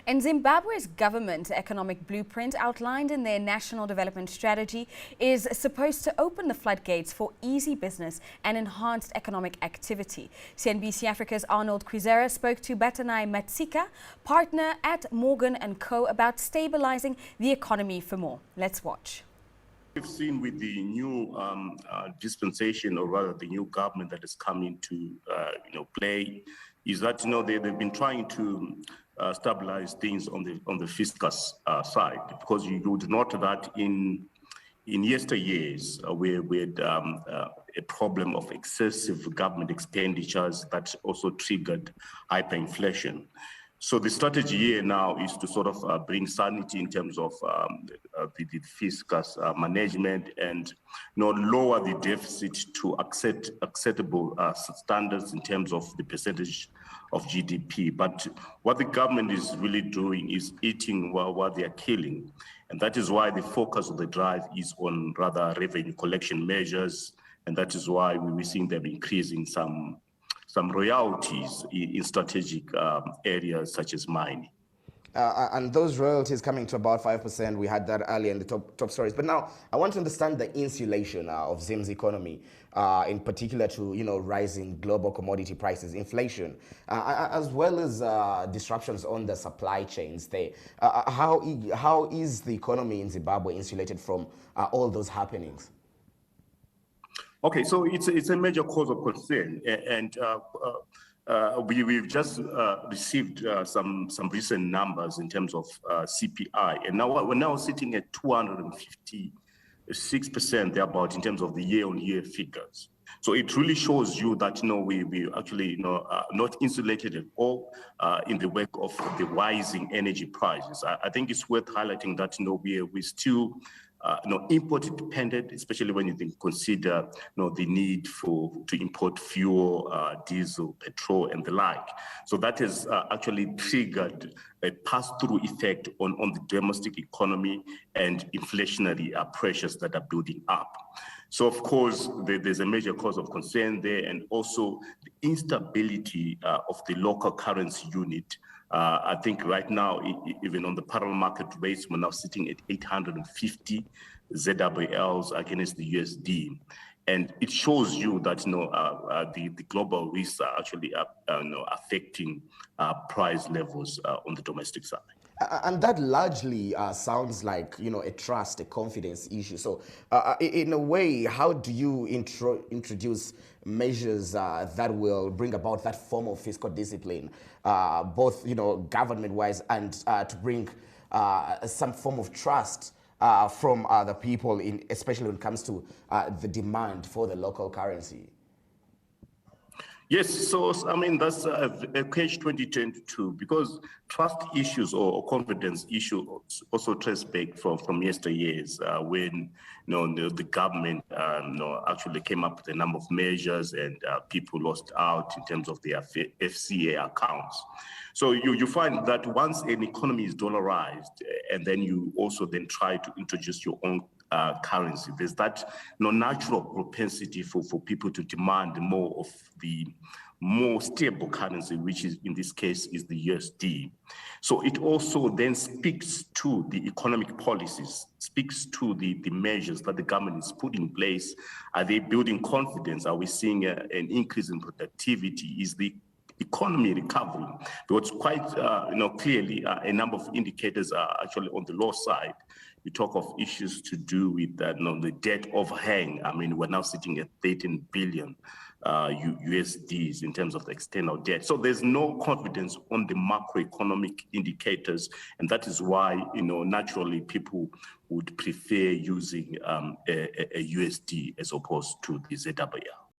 And Zimbabwe's government economic blueprint outlined in their National Development Strategy is supposed to open the floodgates for easy business and enhanced economic activity. CNBC Africa's Arnold Kwizera spoke to Batanai Matsika, partner at Morgan & Co, about stabilizing the economy for more. Let's watch. We've seen with the new dispensation, or rather the new government that has come into play, is that they've been trying to stabilize things on the fiscus side, because you would note that in yesteryears we had a problem of excessive government expenditures that also triggered hyperinflation. So the strategy here now is to sort of bring sanity in terms of the fiscus management and lower the deficit to acceptable standards in terms of the percentage of GDP. But what the government is really doing is eating what they are killing. And that is why the focus of the drive is on rather revenue collection measures. And that is why we're seeing them increasing some royalties in strategic areas such as mining. And those royalties coming to about 5%, we had that earlier in the top stories. But now I want to understand the insulation of Zim's economy, in particular to rising global commodity prices, inflation, as well as disruptions on the supply chains there. How is the economy in Zimbabwe insulated from all those happenings? Okay, so it's a major cause of concern, and we've just received some recent numbers in terms of CPI, and now we're now sitting at 256% thereabout in terms of the year-on-year figures. So it really shows you that we actually not insulated at all in the wake of the rising energy prices. I think it's worth highlighting that we still import dependent, especially when you consider the need to import fuel, diesel, petrol, and the like. So that has actually triggered a pass-through effect on the domestic economy and inflationary pressures that are building up. So, of course, there's a major cause of concern there, and also the instability of the local currency unit. I think right now, even on the parallel market rates, we're now sitting at 850 ZWLs against the USD. And it shows you that the global risks are actually affecting price levels on the domestic side. And that largely sounds like a trust, a confidence issue. So in a way, how do you introduce measures that will bring about that form of fiscal discipline, both government-wise, and to bring some form of trust from the people, especially when it comes to the demand for the local currency? Yes, so I mean that's a catch-22, because trust issues or confidence issues also trace back from yesteryears when the government actually came up with a number of measures and people lost out in terms of their FCA accounts. So you find that once an economy is dollarized, and then you also then try to introduce your own currency, there's that natural propensity for people to demand more of the more stable currency, which is in this case is the USD. So it also then speaks to the economic policies, speaks to the measures that the government is putting in place. Are they building confidence? Are we seeing an increase in productivity? Is the economy recovering? Because quite clearly a number of indicators are actually on the low side. We talk of issues to do with the debt overhang. I mean, we're now sitting at 13 billion USDs in terms of the external debt. So there's no confidence on the macroeconomic indicators, and that is why naturally people would prefer using a USD as opposed to the ZWL.